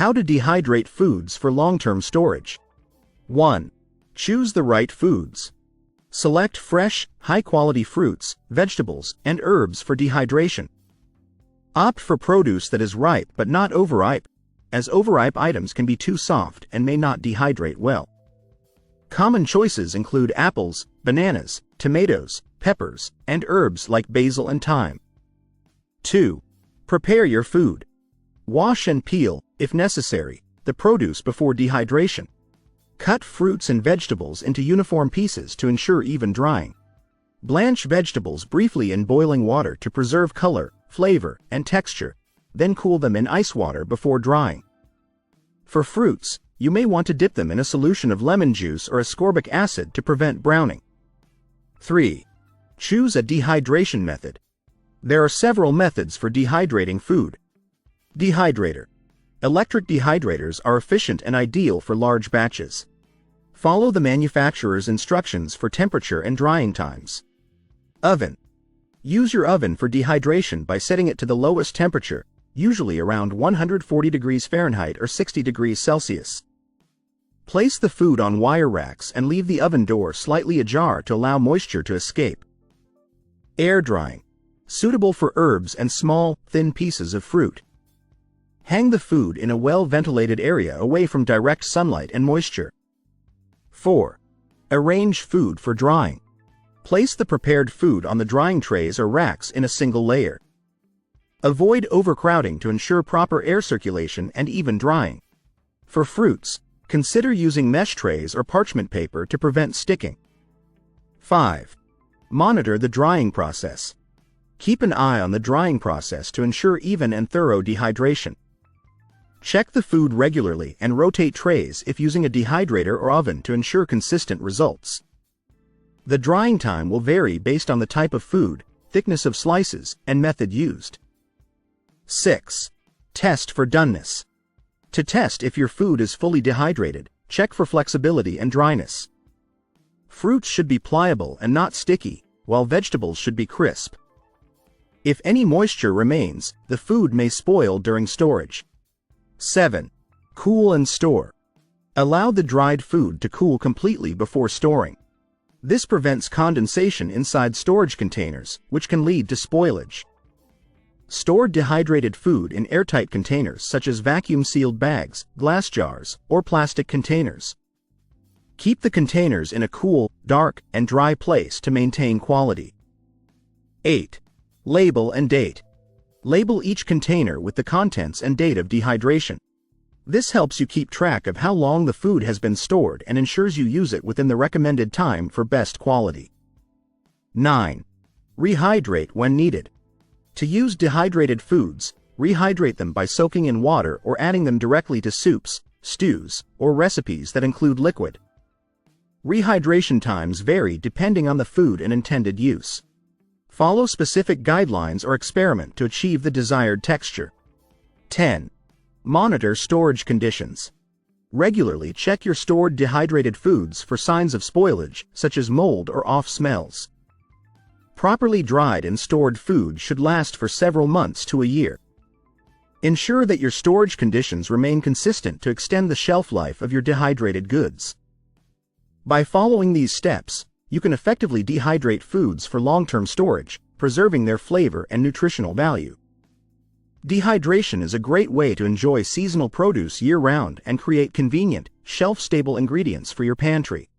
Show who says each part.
Speaker 1: How to dehydrate foods for long-term storage. 1. Choose the right foods. Select fresh, high-quality fruits, vegetables, and herbs for dehydration. Opt for produce that is ripe but not overripe, as overripe items can be too soft and may not dehydrate well. Common choices include apples, bananas, tomatoes, peppers, and herbs like basil and thyme. 2. Prepare your food. Wash and peel, if necessary, the produce before dehydration. Cut fruits and vegetables into uniform pieces to ensure even drying. Blanch vegetables briefly in boiling water to preserve color, flavor, and texture, then cool them in ice water before drying. For fruits, you may want to dip them in a solution of lemon juice or ascorbic acid to prevent browning. 3. Choose a dehydration method. There are several methods for dehydrating food. Dehydrator. Electric dehydrators are efficient and ideal for large batches. Follow the manufacturer's instructions for temperature and drying times. Oven. Use your oven for dehydration by setting it to the lowest temperature, usually around 140 degrees Fahrenheit or 60 degrees Celsius. Place the food on wire racks and leave the oven door slightly ajar to allow moisture to escape. Air drying. Suitable for herbs and small, thin pieces of fruit. Hang the food in a well-ventilated area away from direct sunlight and moisture. 4. Arrange food for drying. Place the prepared food on the drying trays or racks in a single layer. Avoid overcrowding to ensure proper air circulation and even drying. For fruits, consider using mesh trays or parchment paper to prevent sticking. 5. Monitor the drying process. Keep an eye on the drying process to ensure even and thorough dehydration. Check the food regularly and rotate trays if using a dehydrator or oven to ensure consistent results. The drying time will vary based on the type of food, thickness of slices, and method used. 6. Test for doneness. To test if your food is fully dehydrated, check for flexibility and dryness. Fruits should be pliable and not sticky, while vegetables should be crisp. If any moisture remains, the food may spoil during storage. 7. Cool and store. Allow the dried food to cool completely before storing. This prevents condensation inside storage containers, which can lead to spoilage. Store dehydrated food in airtight containers such as vacuum-sealed bags, glass jars, or plastic containers. Keep the containers in a cool, dark, and dry place to maintain quality. 8. Label and date. Label each container with the contents and date of dehydration. This helps you keep track of how long the food has been stored and ensures you use it within the recommended time for best quality. 9. Rehydrate when needed. To use dehydrated foods, rehydrate them by soaking in water or adding them directly to soups, stews, or recipes that include liquid. Rehydration times vary depending on the food and intended use. Follow specific guidelines or experiment to achieve the desired texture. 10. Monitor storage conditions. Regularly check your stored dehydrated foods for signs of spoilage, such as mold or off smells. Properly dried and stored food should last for several months to a year. Ensure that your storage conditions remain consistent to extend the shelf life of your dehydrated goods. By following these steps, you can effectively dehydrate foods for long-term storage, preserving their flavor and nutritional value. Dehydration is a great way to enjoy seasonal produce year-round and create convenient, shelf-stable ingredients for your pantry.